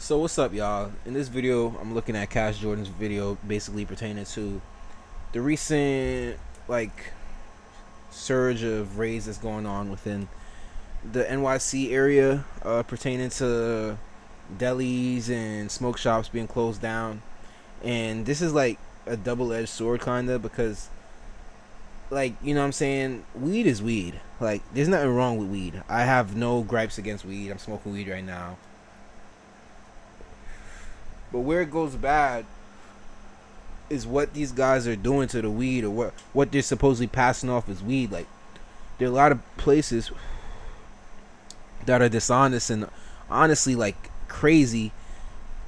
So what's up, y'all? In this video, I'm looking at Cash Jordan's video, basically pertaining to the recent surge of raids that's going on within the NYC area, pertaining to delis and smoke shops being closed down. And this is like a double-edged sword, kinda, because you know what I'm saying, weed is weed. Like, there's nothing wrong with weed. I have no gripes against weed. I'm smoking weed right now. But where it goes bad is what these guys are doing to the weed, or what they're supposedly passing off as weed. Like, there are a lot of places that are dishonest and honestly crazy.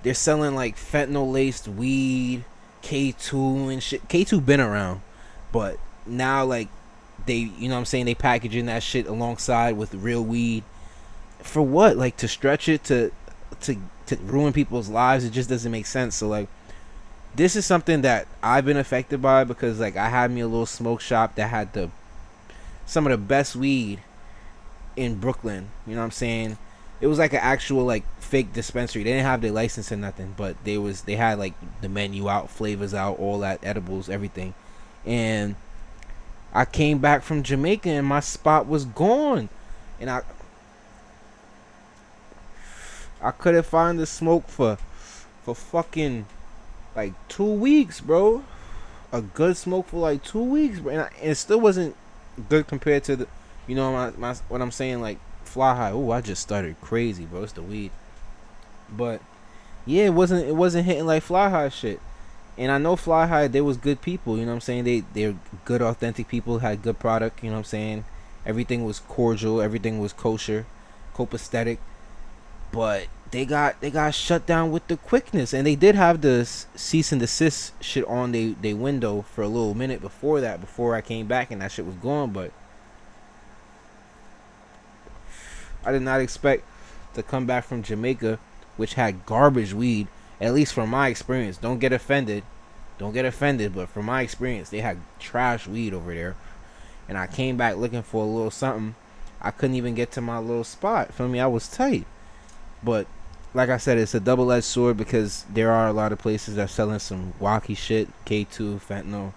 They're selling like fentanyl laced weed, K2 and shit. K2 been around, but now they, you know what I'm saying, they packaging that shit alongside with real weed. For what? Like, to stretch it to ruin people's lives? It just doesn't make sense. So this is something that I've been affected by, because I had me a little smoke shop that had some of the best weed in Brooklyn. You know what I'm saying? It was like an actual fake dispensary. They didn't have their license or nothing, but they had the menu out, flavors out, all that, edibles, everything. And I came back from Jamaica and my spot was gone, and I couldn't find the smoke for fucking 2 weeks, bro. A good smoke for 2 weeks, bro. And it still wasn't good compared to the, you know, my what I'm saying, fly high. Oh, I just started crazy, bro. It's the weed. But yeah, it wasn't hitting like fly high shit. And I know fly high, they was good people, you know what I'm saying? They're good, authentic people, had good product, you know what I'm saying? Everything was cordial, everything was kosher, copacetic. But they got shut down with the quickness, and they did have the cease and desist shit on they window for a little minute before that, before I came back and that shit was gone. But I did not expect to come back from Jamaica, which had garbage weed, at least from my experience. Don't get offended, but from my experience, they had trash weed over there. And I came back looking for a little something. I couldn't even get to my little spot. Feel me? I was tight. But like I said, it's a double-edged sword, because there are a lot of places that are selling some wacky shit, K2, fentanyl,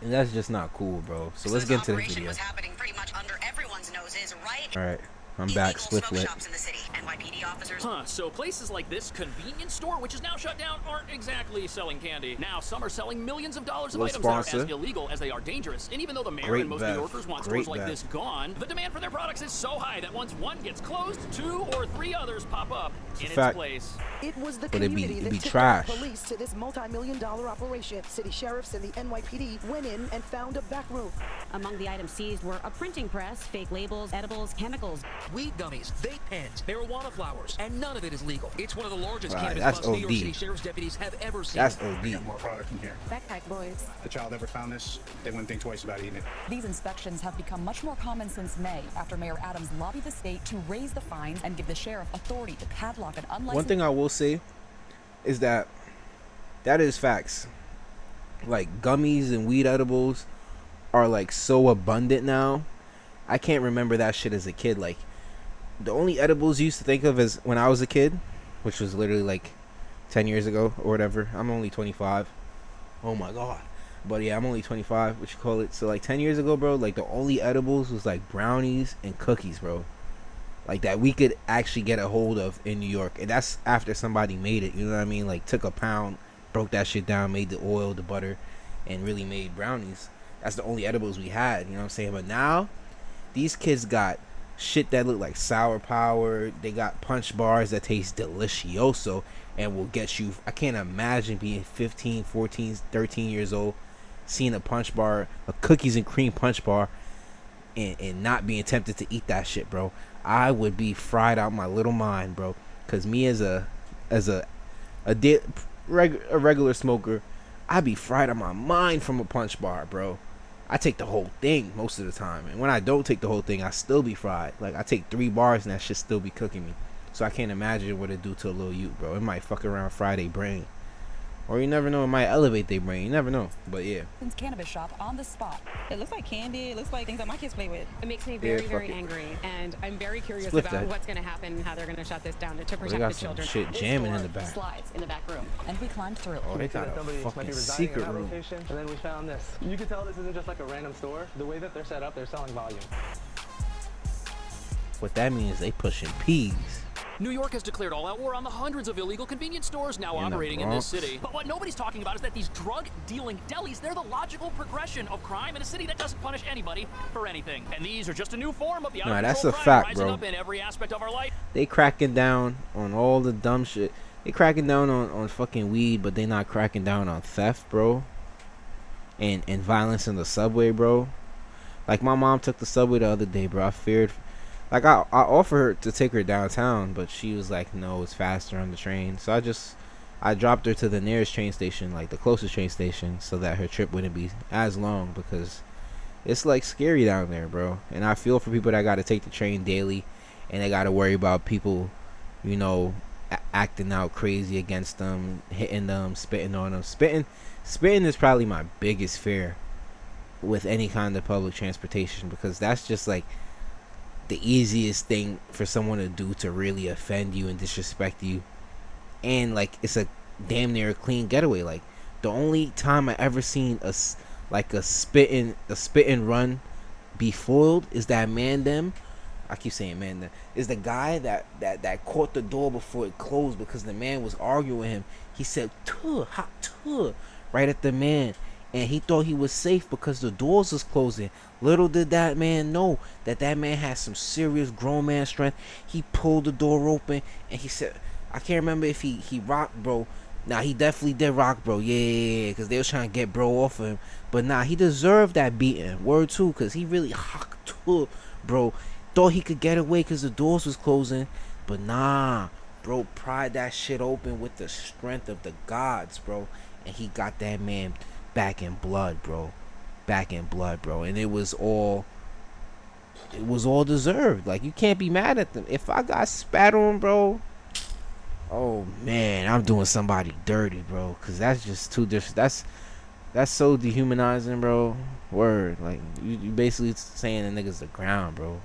and that's just not cool, bro. So let's get into the video. Was happening pretty much under everyone's noses, right? All right, I'm back. Split lit. NYPD officers. So places like this convenience store, which is now shut down, aren't exactly selling candy. Now some are selling millions of dollars of items that are as illegal as they are dangerous. And even though the mayor and most New Yorkers want stores like this gone, the demand for their products is so high that once one gets closed, 2 or 3 others pop up in its place. It was the community that tipped off police to this multi-million-dollar operation. City sheriffs and the NYPD went in and found a back room. Among the items seized were a printing press, fake labels, edibles, chemicals. Weed gummies, vape pens, marijuana flowers, and none of it is legal. It's one of the largest cannabis that's busts New York OD. City sheriff's deputies have ever seen. That's OD. Got more product in here. Backpack boys. If the child ever found this, they wouldn't think twice about eating it. These inspections have become much more common since May, after Mayor Adams lobbied the state to raise the fines and give the sheriff authority to padlock an unlicensed... One thing I will say is that is facts. Gummies and weed edibles are so abundant now. I can't remember that shit as a kid. The only edibles you used to think of as when I was a kid, which was literally 10 years ago or whatever. I'm only 25. Oh my god. But yeah, I'm only 25, what you call it. So 10 years ago, bro, the only edibles was brownies and cookies, bro. That we could actually get a hold of in New York. And that's after somebody made it, you know what I mean? Took a pound, broke that shit down, made the oil, the butter, and really made brownies. That's the only edibles we had, you know what I'm saying? But now, these kids got shit that look like sour power. They got punch bars that taste delicioso and will get you. I can't imagine being 15, 14, 13 years old, seeing a punch bar, a cookies and cream punch bar, and not being tempted to eat that shit, bro. I would be fried out my little mind, bro. Cause me as a regular smoker, I'd be fried out my mind from a punch bar, bro. I take the whole thing most of the time, and when I don't take the whole thing, I still be fried. I take 3 bars and that shit still be cooking me. So I can't imagine what it do to a little youth, bro. It might fuck around Friday brain. Or you never know, it might elevate their brain. You never know. But yeah. Cannabis shop on the spot. It looks like candy. It looks like things that my kids play with. It makes me Yeah, very fuck it. angry, and I'm very curious Split about that. what's going to happen and how they're going to shut this down to They protect got the some children. shit jamming in the back. Slides in the back room. And we climbed through. Oh, they got a fucking secret room. Location, and then we found this. You can tell this isn't just like a random store. The way that they're set up, they're selling volume. What that means, they pushing peas. New York has declared all-out war on the hundreds of illegal convenience stores now In the operating in this Bronx. city. But what nobody's talking about is that these drug-dealing delis, they're the logical progression of crime in a city that doesn't punish anybody for anything. And these are just a new form of the Nah, out-of-control that's a crime fact, rising bro. up in every aspect of our life. They cracking down on all the dumb shit. They cracking down on fucking weed, but they not cracking down on theft, bro. And violence in the subway, bro. Like, my mom took the subway the other day, bro. I feared... Like, I offered her to take her downtown, but she was like, no, it's faster on the train. So I dropped her to the nearest train station, like the closest train station, so that her trip wouldn't be as long, because it's like scary down there, bro. And I feel for people that got to take the train daily, and they got to worry about people, you know, acting out crazy against them, hitting them, spitting on them. Spitting is probably my biggest fear with any kind of public transportation, because that's just like the easiest thing for someone to do to really offend you and disrespect you. And like, it's a damn near clean getaway. Like, the only time I ever seen a spit and run be foiled is that I keep saying man, is the guy that caught the door before it closed, because the man was arguing with him. He said "tuh, hot tuh," right at the man, and he thought he was safe because the doors was closing. Little did that man know that man had some serious grown man strength. He pulled the door open, and he said, I can't remember if he rocked bro. Nah, he definitely did rock bro. Yeah, because they was trying to get bro off of him. But nah, he deserved that beating. Word too, because he really hocked to bro. Thought he could get away because the doors was closing. But nah, bro, pried that shit open with the strength of the gods, bro. And he got that man back in blood, bro. And it was all deserved. Like, you can't be mad at them. If I got spat on, bro, oh man, I'm doing somebody dirty, bro, because that's just too different. That's so dehumanizing, bro. Word. Like, you basically saying the niggas the ground, bro.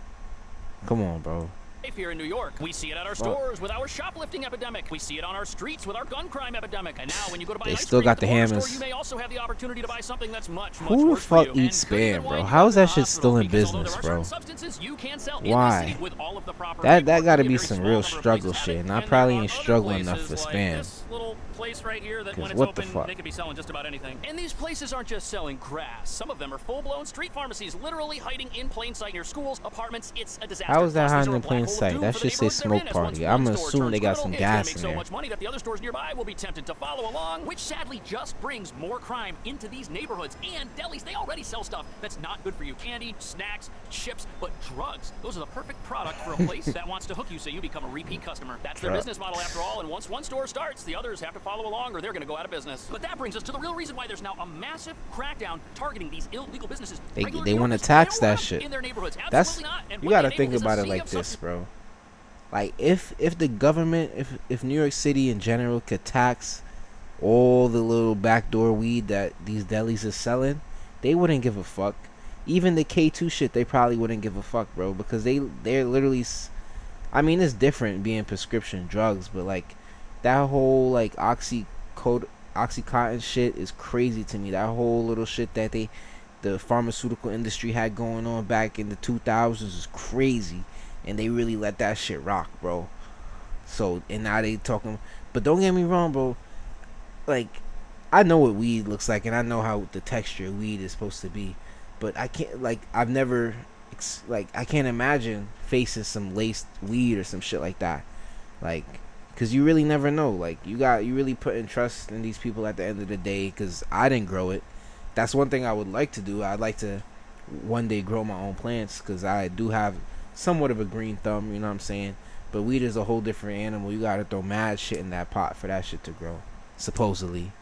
Come on, bro. Here in New York, we see it at our stores with our shoplifting epidemic. We see it on our streets with our gun crime epidemic. And now, when you go to buy They ice still cream got at the corner hammers. store, you may also have the opportunity to buy something that's much Who the worse for fuck you. eats And cookies Spam, and bro? wine How is go to that the shit still in hospital, because although business, there are bro? certain substances you can sell in Why? the city with all of the proper That paperwork. gotta Only a be very some small real number of struggle places have shit, it. and I And probably there ain't are other struggling enough for places like Spam. this little place right here that 'Cause when it's what the open, fuck? they could be selling just about anything. And these places aren't just selling grass. Some of them are full-blown street pharmacies, literally hiding in plain sight near schools, apartments. It's a disaster. How is that Plus, these hiding are a in plain black hole of sight? doom That for should the say neighborhoods they're smoke in, as party. once I'm one store assuming they turns got criminal, some it's gonna gas make in so there. much money that the other stores nearby will be tempted to follow along, which sadly just brings more crime into these neighborhoods. And delis, they already sell stuff that's not good for you. Candy, snacks, chips, but drugs. Those are the perfect product for a place that wants to hook you so you become a repeat customer. That's their business model after all, and once one store starts, the others have to follow along or they're going to go out of business. But that brings us to the real reason why there's now a massive crackdown targeting these illegal businesses. They Regular want to New Yorkers, tax they don't that want them shit. in their neighborhoods. That's, Absolutely not. And you what gotta they think enable is a about it sea like of this, bro. Like, if the government, if New York City in general could tax all the little backdoor weed that these delis is selling, they wouldn't give a fuck. Even the K2 shit, they probably wouldn't give a fuck, bro, because they're literally, I mean, it's different being prescription drugs, but like that whole like Oxycontin shit is crazy to me. That whole little shit that the pharmaceutical industry had going on back in the 2000s is crazy, and they really let that shit rock, bro. So, and now they talking, but don't get me wrong, bro. Like, I know what weed looks like, and I know how the texture of weed is supposed to be, but I can't, like, I've never, like, I can't imagine facing some laced weed or some shit like that, like, because you really never know. Like, you really putting trust in these people at the end of the day, because I didn't grow it. That's one thing I would like to do. I'd like to one day grow my own plants, because I do have somewhat of a green thumb, you know what I'm saying? But weed is a whole different animal. You gotta throw mad shit in that pot for that shit to grow, supposedly.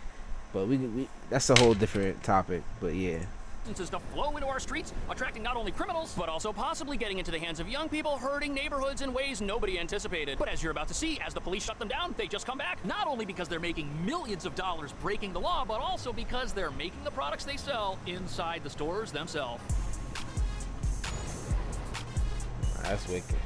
But we that's a whole different topic. But yeah, substances to flow into our streets, attracting not only criminals, but also possibly getting into the hands of young people, hurting neighborhoods in ways nobody anticipated. But as you're about to see, as the police shut them down, they just come back, not only because they're making millions of dollars breaking the law, but also because they're making the products they sell inside the stores themselves. That's wicked.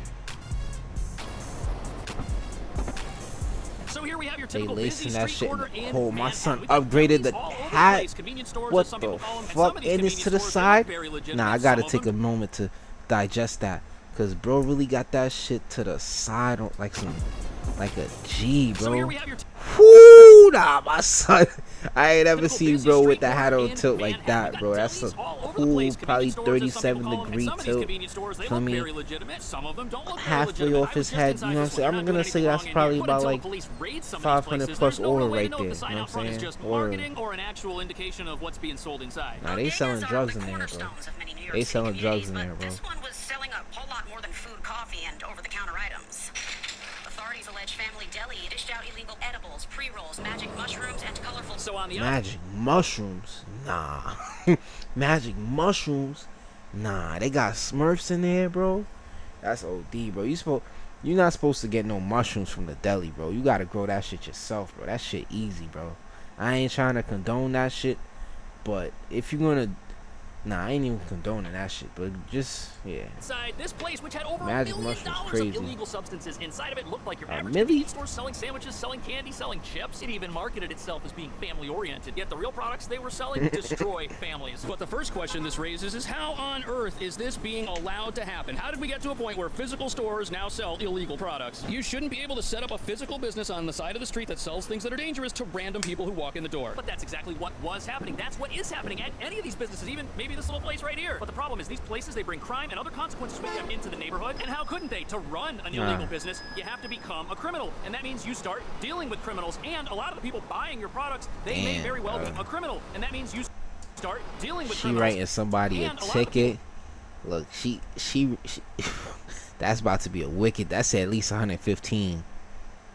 So here we have your They typical busy lacing that street shit in corner the in hole. My Manhattan. son We've got upgraded the convenience all over the hat. place. Convenience stores, as What some the people call them, and some fuck? of these And it's convenience to the stores, they side? look very legitimate. Nah, I Some gotta of take a them moment to digest that. Cause bro really got that shit to the side on like a G, bro. So here we have your Whoo, nah, my son. I ain't ever seen bro with the hat on tilt like that, bro. That's a cool, probably 37-degree tilt. For me, halfway off his head. You know what I'm saying? I'm gonna say that's probably about like 500 plus aura right there. You know what I'm saying? or an actual indication of what's being sold inside. Nah, they selling drugs in there, bro. They selling drugs in there, bro. This one was selling a whole lot more than food, coffee, and over-the-counter items. Authorities allege Family Deli dished out illegal edibles, pre-rolls, magic mushrooms, and colorful... So on the magic mushrooms? Nah. Magic mushrooms? Nah. They got Smurfs in there, bro. That's OD, bro. You're not supposed to get no mushrooms from the deli, bro. You gotta grow that shit yourself, bro. That shit easy, bro. I ain't trying to condone that shit, but if you're gonna... Nah, I ain't even condoning that shit, but just, yeah. Inside this place, which had over Magic $1 million crazy. of illegal substances inside of it, looked like your A average milli? convenience store selling sandwiches, selling candy, selling chips. It even marketed itself as being family-oriented. Yet the real products they were selling destroy families. But the first question this raises is how on earth is this being allowed to happen? How did we get to a point where physical stores now sell illegal products? You shouldn't be able to set up a physical business on the side of the street that sells things that are dangerous to random people who walk in the door. But that's exactly what was happening. That's what is happening at any of these businesses, even maybe this little place right here. But the problem is these places, they bring crime and other consequences with them into the neighborhood. And how couldn't they? To run an illegal business, you have to become a criminal. And that means you start dealing with criminals. And a lot of the people buying your products, they may very well be a criminal. And that means you start dealing with criminals. She writing somebody a ticket. Look, she that's about to be a wicked. That's at least 115.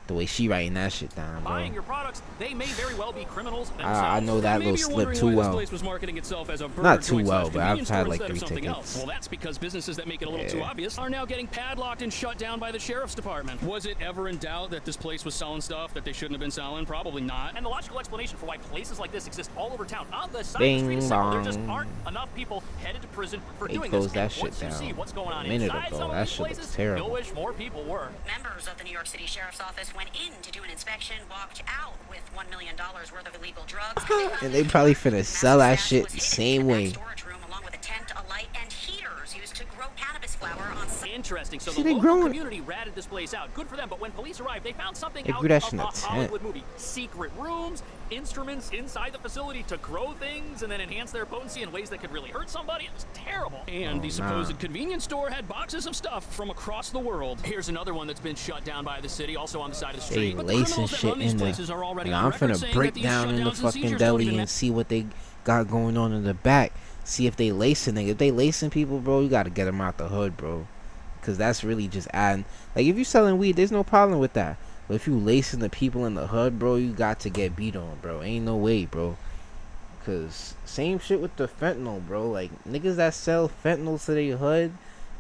The way she writing that shit down, bro. Buying your products, they may very well be criminals themselves. I know that little slip too well. This place was marketing itself as a Not too well, but I've had like 3 tickets. Else. Well, that's because businesses that make it a little too obvious are now getting padlocked and shut down by the sheriff's department. Was it ever in doubt that this place was selling stuff that they shouldn't have been selling? Probably not. And the logical explanation for why places like this exist all over town on the side of the street is simple. There just aren't enough people headed to prison for doing this. That shit once down you see what's going on a minute inside ago. some of That these shit places, looks terrible. you'll wish more people were. Members of the New York City Sheriff's Office went in to do an inspection, walked out with $1 million worth of illegal drugs. And they probably finna sell that shit the same way. Storage room along with a tent, a light, and heaters used to grow cannabis flower on site. Interesting. So See, the they local growing. community ratted this place out. Good for them. But when police arrived, they found something They out grew that of shit in a a tent. Hollywood movie. Secret rooms, instruments inside the facility to grow things and then enhance their potency in ways that could really hurt somebody. It was terrible. And the supposed convenience store had boxes of stuff from across the world. Here's another one that's been shut down by the city, also on the side of the street. They But lacing shit in there. And I'm finna break down in the fucking deli and see what they got going on in the back. See if they lacing it. If they lacing people, bro, you gotta get them out the hood, bro. Cause that's really just adding. Like if you selling weed, there's no problem with that. But if you lacing the people in the hood, bro, you got to get beat on, bro. Ain't no way, bro. Cause same shit with the fentanyl, bro. Like niggas that sell fentanyl to their hood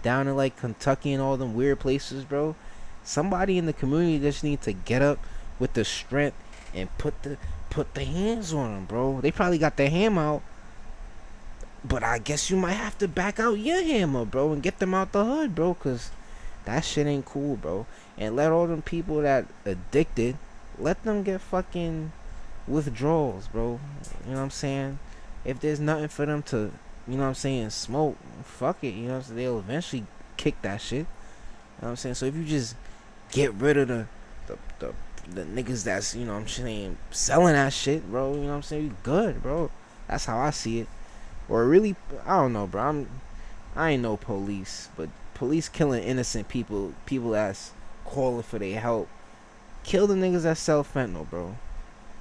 down in like Kentucky and all them weird places, bro. Somebody in the community just need to get up with the strength and put the hands on them, bro. They probably got their hammer out, but I guess you might have to back out your hammer, bro, and get them out the hood, bro, cause that shit ain't cool, bro. And let all them people that addicted, let them get fucking withdrawals, bro. You know what I'm saying? If there's nothing for them to, you know what I'm saying, smoke, fuck it. You know what I'm saying? They'll eventually kick that shit. You know what I'm saying? So if you just get rid of the niggas that's, you know what I'm saying, selling that shit, bro, you know what I'm saying, you good, bro. That's how I see it. Or really, I don't know, bro. I ain't no police, but police killing innocent people that's calling for their help. Kill the niggas that sell fentanyl, bro.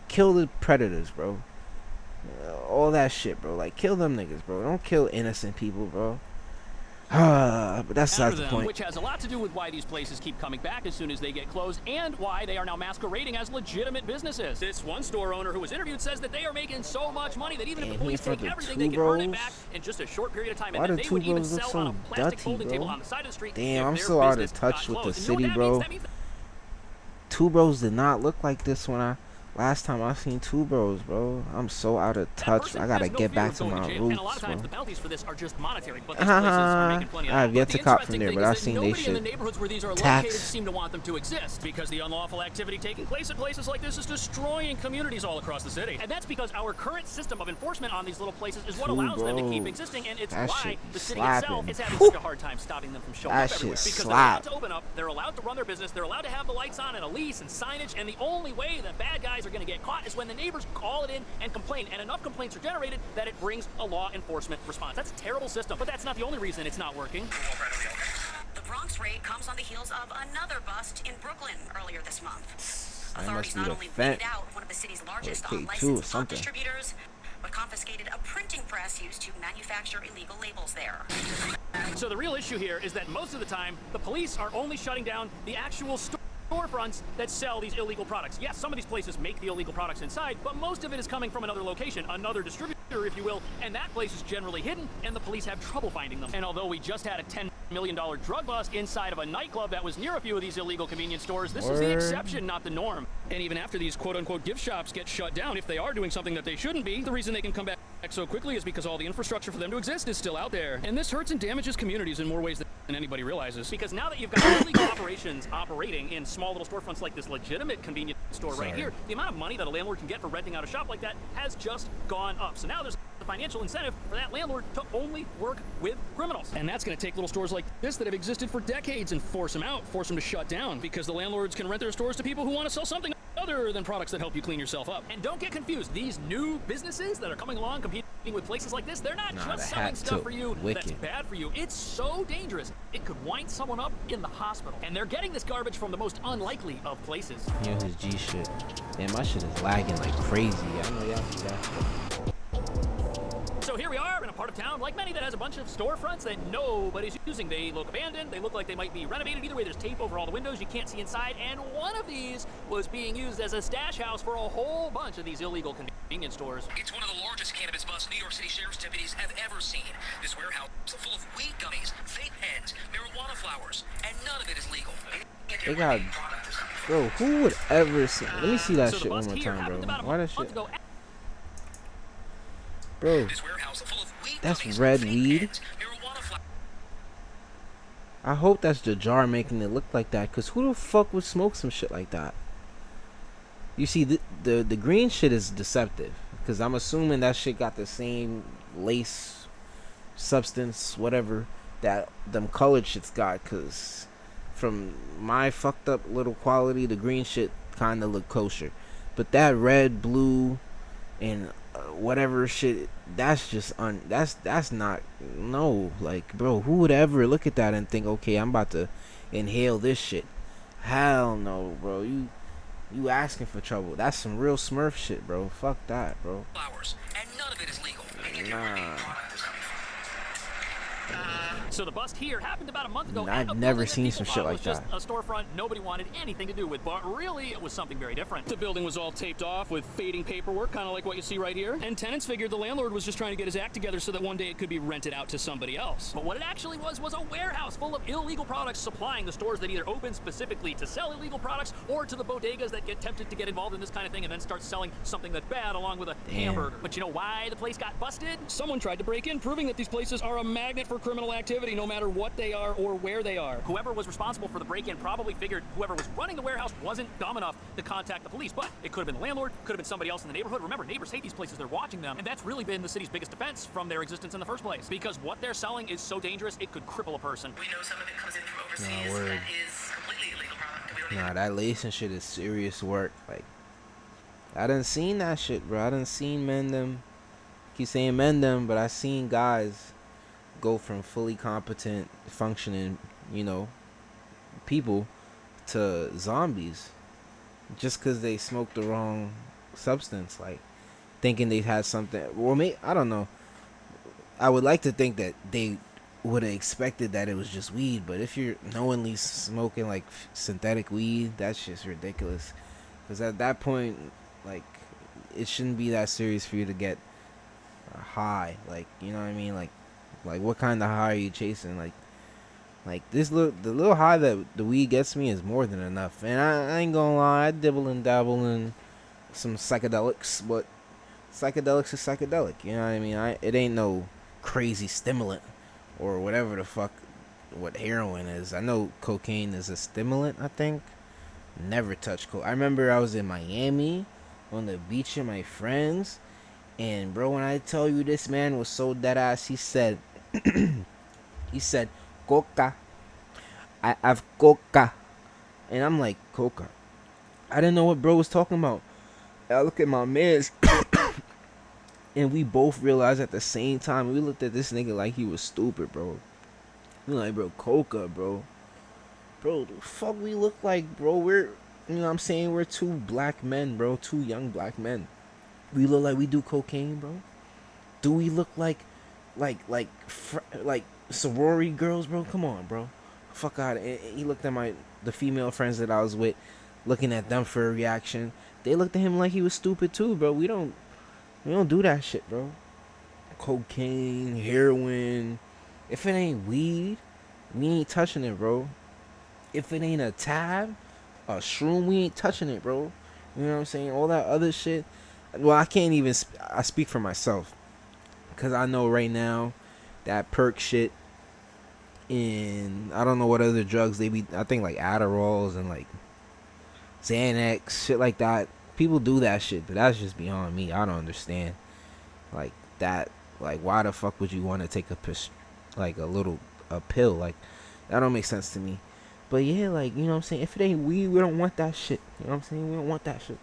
Kill the predators, bro. All that shit, bro. Like, kill them niggas, bro. Don't kill innocent people, bro. But that's not the point. Which has a lot to do with why these places keep coming back as soon as they get closed, and why they are now masquerading as legitimate businesses. This one store owner who was interviewed says that they are making so much money that even if the police take everything, they can earn it back in just a short period of time, and then they would even sell on a plastic folding table on the side of the street. Damn, I'm so out of touch with the city, bro. Two Bros did not look like this when last time I seen Two Bros, bro. I'm so out of touch. I gotta get back to my roots, and a lot of times bro. the penalties for this are just monetary, but these places are making plenty of I have yet to cop from there, but I've seen they shit. In the neighborhoods where these are located seem to want them to exist, because the unlawful activity taking place at places like this is destroying communities all across the city. And that's because our current system of enforcement on these little places is what allows them to keep existing, and it's why the city itself is having such a hard time stopping them from showing up everywhere. Because they're allowed to open up, they're allowed to run their business, they're allowed to have the lights on and a lease and signage, and the only way that bad guys are going to get caught is when the neighbors call it in and complain, and enough complaints are generated that it brings a law enforcement response. That's a terrible system, but that's not the only reason it's not working. The Bronx raid comes on the heels of another bust in Brooklyn earlier this month. Authorities not only weeded out one of the city's largest unlicensed pot distributors, but confiscated a printing press used to manufacture illegal labels there. So the real issue here is that most of the time, the police are only shutting down the actual storefronts that sell these illegal products. Yes, some of these places make the illegal products inside, but most of it is coming from another location, another distributor, if you will, and that place is generally hidden, and the police have trouble finding them. And although we just had a $10 million drug bust inside of a nightclub that was near a few of these illegal convenience stores, this is the exception, not the norm. And even after these quote-unquote gift shops get shut down, if they are doing something that they shouldn't be, the reason they can come back so quickly is because all the infrastructure for them to exist is still out there. And this hurts and damages communities in more ways than anybody realizes. Because now that you've got illegal operations operating in small little storefronts like this legitimate convenience store right here, the amount of money that a landlord can get for renting out a shop like that has just gone up. So now there's a financial incentive for that landlord to only work with criminals. And that's going to take little stores like this that have existed for decades and force them out, force them to shut down, because the landlords can rent their stores to people who want to sell something other than products that help you clean yourself up. And don't get confused, these new businesses that are coming along competing with places like this, they're not just selling stuff for you that's bad for you. It's so dangerous, it could wind someone up in the hospital. And they're getting this garbage from the most unlikely of places. Yeah, his G shit. Man, my shit is lagging like crazy. I know y'all see that shit. So here we are in a part of town, like many, that has a bunch of storefronts that nobody's using. They look abandoned, they look like they might be renovated. Either way, there's tape over all the windows, you can't see inside, and one of these was being used as a stash house for a whole bunch of these illegal convenience stores. It's one of the largest cannabis busts New York City Sheriff's deputies have ever seen. This warehouse is full of weed gummies, vape pens, marijuana flowers, and none of it is legal. They got... Bro, who would ever see... Let me see that shit one more time, bro. Why that shit... Bro, that's red weed. I hope that's the jar making it look like that, cause who the fuck would smoke some shit like that? You see, the green shit is deceptive, cause I'm assuming that shit got the same lace substance, whatever, that them colored shits got. Cause from my fucked up little quality, the green shit kind of look kosher, but that red, blue, and whatever shit, that's just that's not, no, like, bro, who would ever look at that and think, okay, I'm about to inhale this shit? Hell no, bro. You asking for trouble. That's some real Smurf shit, bro. Fuck that, bro. Flowers, and none of it is legal. Nah. So the bust here happened about a month ago. I've never seen some shit like that. It was just a storefront nobody wanted anything to do with, but really it was something very different. The building was all taped off with fading paperwork, kind of like what you see right here. And tenants figured the landlord was just trying to get his act together so that one day it could be rented out to somebody else. But what it actually was a warehouse full of illegal products, supplying the stores that either open specifically to sell illegal products, or to the bodegas that get tempted to get involved in this kind of thing and then start selling something that's bad along with a hamburger. But you know why the place got busted? Someone tried to break in, proving that these places are a magnet for criminal activity, no matter what they are or where they are. Whoever was responsible for the break-in probably figured whoever was running the warehouse wasn't dumb enough to contact the police, but it could have been the landlord, could have been somebody else in the neighborhood. Remember, neighbors hate these places, they're watching them, and that's really been the city's biggest defense from their existence in the first place, because what they're selling is so dangerous it could cripple a person. We know some of it comes in from overseas that is completely illegal product. Nah, that lacing shit is serious work. Like, I done seen that shit, bro. I done seen men them, keep saying men them, but I seen guys go from fully competent, functioning, you know, people to zombies just because they smoked the wrong substance, like thinking they had something. Well, I don't know. I would like to think that they would have expected that it was just weed. But if you're knowingly smoking like synthetic weed, that's just ridiculous. Because at that point, like, it shouldn't be that serious for you to get high. Like, you know what I mean? Like what kind of high are you chasing? Like the little high that the weed gets me is more than enough. And I ain't gonna lie, I dibble and dabble in some psychedelics, but psychedelics is psychedelic. You know what I mean? It ain't no crazy stimulant or whatever the fuck what heroin is. I know cocaine is a stimulant, I think. Never touched coke. I remember I was in Miami on the beach with my friends, and bro, when I tell you this man was so dead ass, he said coca. I have coca. And I'm like, coca. I didn't know what bro was talking about. I look at my mans and we both realized at the same time. We looked at this nigga like he was stupid, bro. We like, bro, coca, bro. Bro, the fuck we look like, bro? We're, you know what I'm saying? We're two black men, bro. Two young black men. We look like we do cocaine, bro? Do we look like sorority girls, bro? Come on, bro. Fuck out. He looked at the female friends that I was with, looking at them for a reaction. They looked at him like he was stupid too, bro. We don't do that shit, bro. Cocaine, heroin. If it ain't weed, we ain't touching it, bro. If it ain't a tab, a shroom, we ain't touching it, bro. You know what I'm saying? All that other shit. Well, I can't even. I speak for myself, cause I know right now that perk shit. And I don't know what other drugs they be. I think like Adderalls and like Xanax, shit like that. People do that shit, but that's just beyond me. I don't understand. Like that. Like, why the fuck would you want to take a pill? Like, that don't make sense to me. But yeah, like, you know what I'm saying? If it ain't weed, we don't want that shit. You know what I'm saying? We don't want that shit.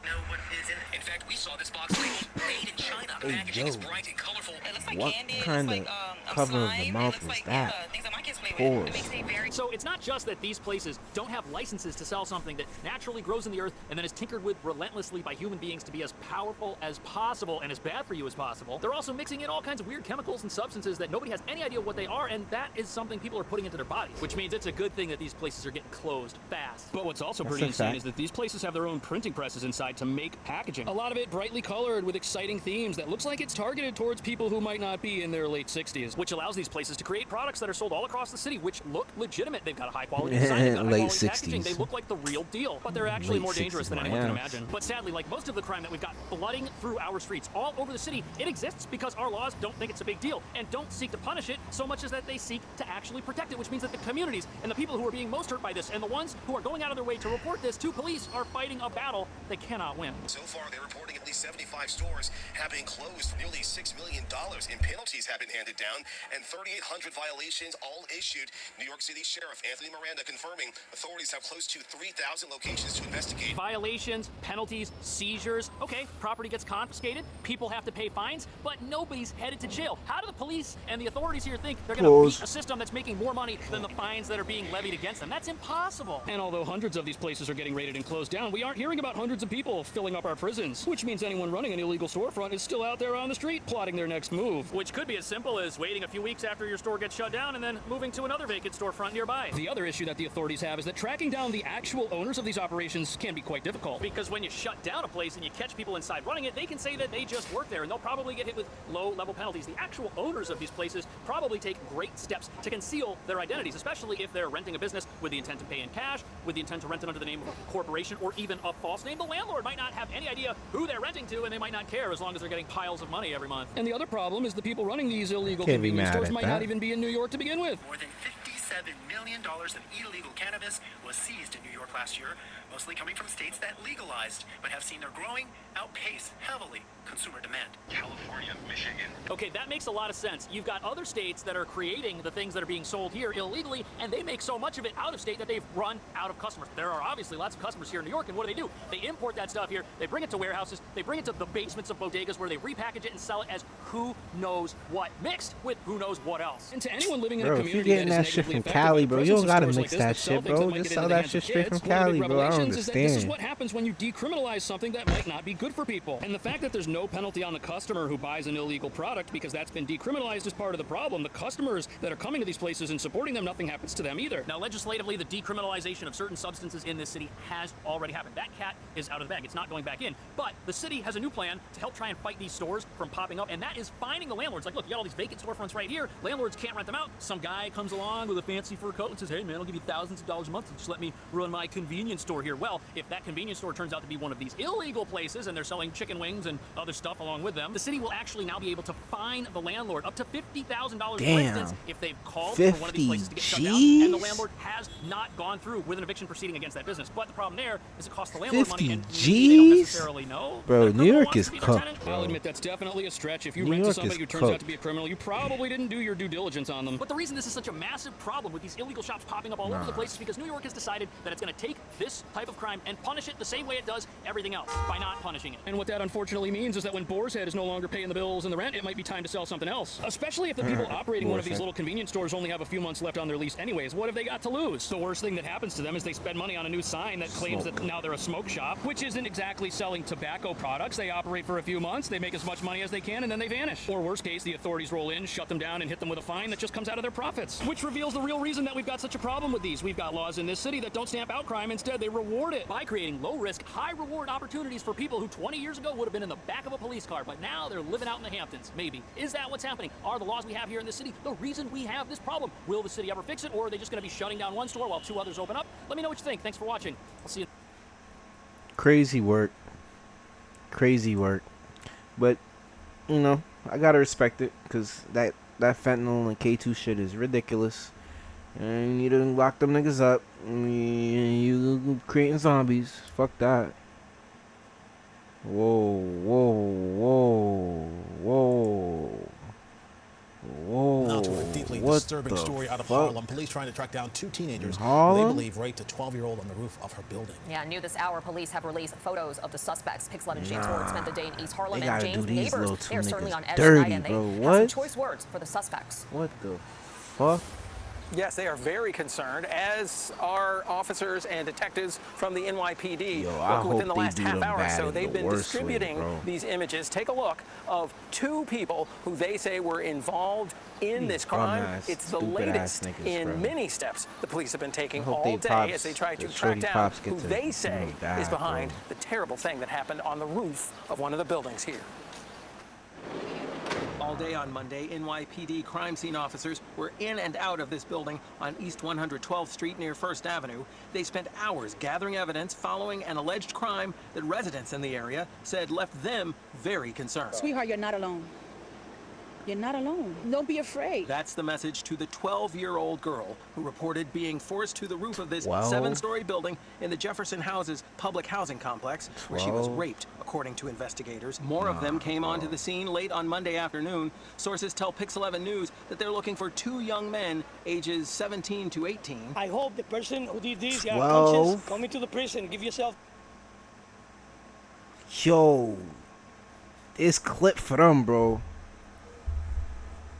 No, what is in it? In fact, we saw this box labeled made in China. The packaging is bright and colorful. It looks like What candy. kind It's of like, cover of the slime. mouth It was looks like, that? things that my kids play with. Pause. It makes a very So it's not just that these places don't have licenses to sell something that naturally grows in the earth and then is tinkered with relentlessly by human beings to be as powerful as possible and as bad for you as possible. They're also mixing in all kinds of weird chemicals and substances that nobody has any idea what they are, and that is something people are putting into their bodies, which means it's a good thing that these places are getting closed fast. But what's also pretty insane is that these places have their own printing presses inside to make packaging. A lot of it brightly colored with exciting themes that looks like it's targeted towards people who might not be in their late 60s, which allows these places to create products that are sold all across the city, which look legitimate. They've got a high quality design, they've got high Late quality packaging. 60s. They look like the real deal, but they're actually Late more dangerous 60s, than my anyone can ass. imagine. But sadly, like most of the crime that we've got flooding through our streets all over the city, it exists because our laws don't think it's a big deal and don't seek to punish it so much as that they seek to actually protect it, which means that the communities and the people who are being most hurt by this and the ones who are going out of their way to report this to police are fighting a battle they cannot win. So far, they're reporting at least 75 stores have been closed. Nearly $6 million in penalties have been handed down, and 3,800 violations all issued. New York City Sheriff Anthony Miranda confirming authorities have close to 3,000 locations to investigate. Violations, penalties, seizures. Okay, property gets confiscated, people have to pay fines, but nobody's headed to jail. How do the police and the authorities here think they're going to beat a system that's making more money than the fines that are being levied against them? That's impossible. And although hundreds of these places are getting raided and closed down, we aren't hearing about hundreds of people filling up our prisons, which means anyone running an illegal storefront is still out there on the street plotting their next move. Which could be as simple as waiting a few weeks after your store gets shut down and then moving to another vacant storefront nearby. The other issue that the authorities have is that tracking down the actual owners of these operations can be quite difficult. Because when you shut down a place and you catch people inside running it, they can say that they just work there and they'll probably get hit with low-level penalties. The actual owners of these places probably take great steps to conceal their identities, especially if they're renting a business with the intent to pay in cash, with the intent to rent it under the name of a corporation or even a false name. The landlord might not have any idea who they're renting to, and they might not care as long as they're getting piles of money every month. And the other problem is the people running these illegal convenience stores might not even be in New York to begin with. More than $57 million of illegal cannabis was seized in New York last year, mostly coming from states that legalized, but have seen their growing outpace heavily consumer demand. California, Michigan. Okay, that makes a lot of sense. You've got other states that are creating the things that are being sold here illegally, and they make so much of it out of state that they've run out of customers. There are obviously lots of customers here in New York, and what do? They import that stuff here, they bring it to warehouses, they bring it to the basements of bodegas where they repackage it and sell it as who knows what, mixed with who knows what else. And to anyone living in a community if you're getting that shit from Cali, bro, you don't gotta mix that shit, bro. Just sell that shit straight from Cali, bro. I don't reasons is that this is what happens when you decriminalize something that might not be good for people. And the fact that there's no penalty on the customer who buys an illegal product because that's been decriminalized is part of the problem. The customers that are coming to these places and supporting them, nothing happens to them either. Now, legislatively, the decriminalization of certain substances in this city has already happened. That cat is out of the bag. It's not going back in. But the city has a new plan to help try and fight these stores from popping up, and that is fining the landlords. Like, look, you got all these vacant storefronts right here. Landlords can't rent them out. Some guy comes along with a fancy fur coat and says, hey, man, I'll give you thousands of dollars a month to just let me run my convenience store here. Well, if that convenience store turns out to be one of these illegal places and they're selling chicken wings and other stuff along with them, the city will actually now be able to fine the landlord up to $50,000, for instance, if they've called for one of these places to get shut down and the landlord has not gone through with an eviction proceeding against that business. But the problem there is it costs the landlord money and they don't necessarily know. Bro, New York is cooked, bro. I'll admit that's definitely a stretch. If you rent to somebody who turns out to be a criminal, you probably didn't do your due diligence on them. But the reason this is such a massive problem with these illegal shops popping up all over the place is because New York has decided that it's going to take this type of crime and punish it the same way it does everything else, by not punishing it. And what that unfortunately means is that when Boar's Head is no longer paying the bills and the rent, it might be time to sell something else. Especially if the people operating one of these little convenience stores only have a few months left on their lease anyways. What have they got to lose? The worst thing that happens to them is they spend money on a new sign that claims that now they're a smoke shop, which isn't exactly selling tobacco products. They operate for a few months, they make as much money as they can, and then they vanish. Or worst case, the authorities roll in, shut them down, and hit them with a fine that just comes out of their profits. Which reveals the real reason that we've got such a problem with these. We've got laws in this city that don't stamp out crime. Instead, they reward it by creating low-risk, high-reward opportunities for people who 20 years ago would have been in the back of a police car, but now they're living out in the Hamptons. Maybe. Is that what's happening? Are the laws we have here in this city the reason we have this problem? Will the city ever fix it, or are they just going to be shutting down one store while two others open up? Let me know what you think. Thanks for watching. I'll see you. Crazy work. Crazy work. But, you know, I gotta respect it, because that fentanyl and K2 shit is ridiculous. And you done lock them niggas up. You creating zombies. Fuck that. Whoa, whoa, whoa, whoa. Whoa. Now to a deeply disturbing story out of Harlem. Police trying to track down two teenagers they believe raped a 12-year-old on the roof of her building. Yeah, new this hour, police have released photos of the suspects. Pix 11 James Ward spent the day in East Harlem, and James' neighbors, they're certainly on edge tonight, and they have some choice words for the suspects. What the fuck? Yes, they are very concerned, as are officers and detectives from the NYPD. Within the last half hour or so, they've been distributing these images. Take a look of two people who they say were involved in this crime. It's the latest in many steps the police have been taking all day as they try to track down who they say is behind the terrible thing that happened on the roof of one of the buildings here. All day on Monday, NYPD crime scene officers were in and out of this building on East 112th Street near First Avenue. They spent hours gathering evidence following an alleged crime that residents in the area said left them very concerned. Sweetheart, you're not alone. You're not alone. Don't be afraid. That's the message to the 12-year-old girl who reported being forced to the roof of this 7-story building in the Jefferson Houses public housing complex, where she was raped, according to investigators. More of them came onto the scene late on Monday afternoon. Sources tell Pix 11 News that they're looking for two young men, ages 17 to 18. I hope the person who did this, your conscience, come into the prison, give yourself... Yo, this clip for them, bro.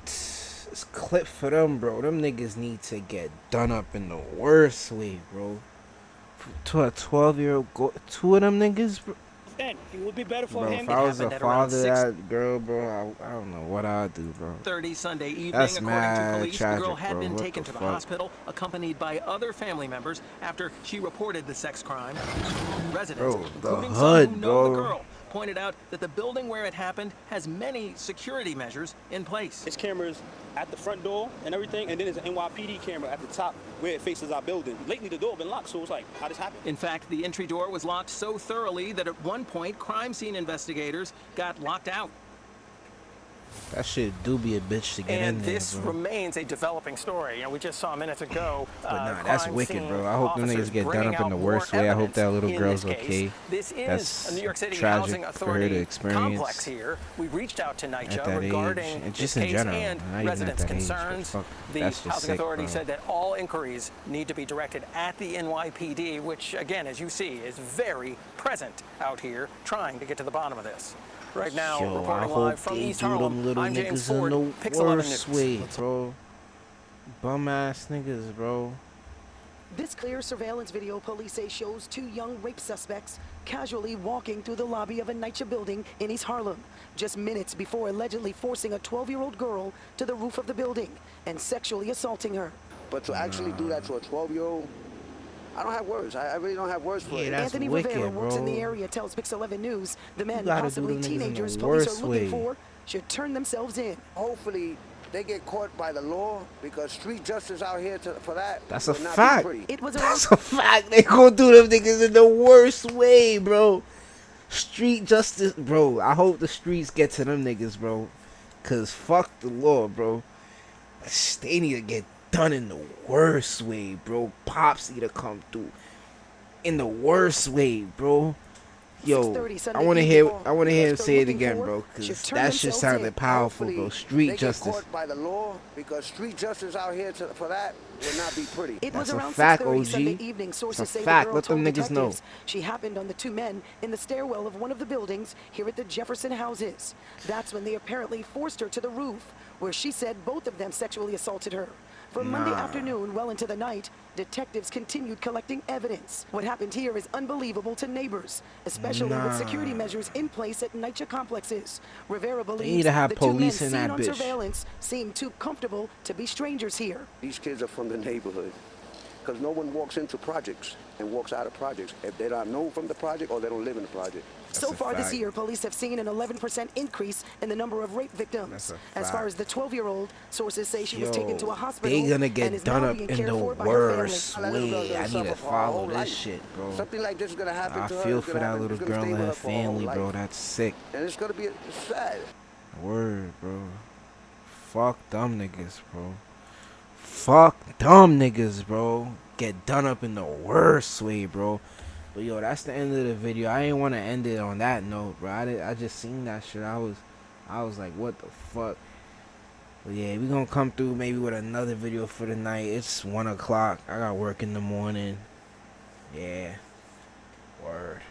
It's clip for them, bro. Them niggas need to get done up in the worst way, bro. To a 12-year-old, two of them niggas, bro. It would be better for him. If I was a father of that girl, bro, I don't know what I'd do, bro. 30 Sunday evening, That's according to police, tragic, the girl had been bro. taken to the hospital, accompanied by other family members after she reported the sex crime. Residents, including some who know the girl, pointed out that the building where it happened has many security measures in place. There's cameras at the front door and everything, and then there's an NYPD camera at the top where it faces our building. Lately, the door been locked, so it's like, how this happened? In fact, the entry door was locked so thoroughly that at one point, crime scene investigators got locked out. That shit do be a bitch to get in there, And this remains a developing story. You know, we just saw minutes ago. But nah, that's wicked, bro. I hope them niggas get done up in the worst way. I hope that little girl's okay. This is that's a New York City tragic Housing for her Authority to experience complex here. We reached out to NYCHA regarding and this just in case general, and residents' concerns. The that's Housing sick, Authority bro. said that all inquiries need to be directed at the NYPD, which, again, as you see, is very present out here trying to get to the bottom of this. Right now, reporting live from East Harlem, I'm James Ford, Pix 11 News. Way, bro. Bum ass niggas, bro. This clear surveillance video, police say, shows 2 young rape suspects casually walking through the lobby of a NYCHA building in East Harlem, just minutes before allegedly forcing a 12-year-old girl to the roof of the building and sexually assaulting her. But to actually do that to a 12-year-old, I don't have words. I really don't have words for it. Anthony Rivera works in the area, tells Pix 11 News the men, possibly teenagers police are looking for, should turn themselves in. Hopefully, they get caught by the law, because street justice out here for that. That's a fact. That's a fact. They gonna do them niggas in the worst way, bro. Street justice, bro. I hope the streets get to them niggas, bro. Cause fuck the law, bro. They need to get done in the worst way, bro. Pops need to come through in the worst way, bro. Yo, I want to hear him say it again, bro, because that shit sounded powerful, bro. Street justice. They get caught by the law, because street justice out here for that would not be pretty. It was That's around a fact, 6:30 OG. Sunday evening. Sources say fact. the girl Let them told niggas know. detectives she happened on the 2 men in the stairwell of one of the buildings here at the Jefferson houses. That's when they apparently forced her to the roof, where she said both of them sexually assaulted her. From Monday afternoon, well into the night, detectives continued collecting evidence. What happened here is unbelievable to neighbors, especially with security measures in place at NYCHA complexes. Rivera believes the 2 men seen on surveillance seem too comfortable to be strangers here. These kids are from the neighborhood, because no one walks into projects and walks out of projects if they're not known from the project or they don't live in the project. So far this year, police have seen an 11% increase in the number of rape victims. As far as the 12-year-old, sources say she was taken to a hospital. They gonna and get is done now up being in cared the for by her worst family. way. I need to follow this shit, bro. Something like this is gonna happen to her. I feel for that little girl and her family, bro. That's sick. And it's gonna be sad. Word, bro. Fuck dumb niggas, bro. Fuck dumb niggas, bro. Get done up in the worst way, bro. But yo, that's the end of the video. I didn't want to end it on that note, bro. I just seen that shit. I was like, what the fuck? But yeah, we gonna come through maybe with another video for the night. It's 1 o'clock. I got work in the morning. Yeah. Word.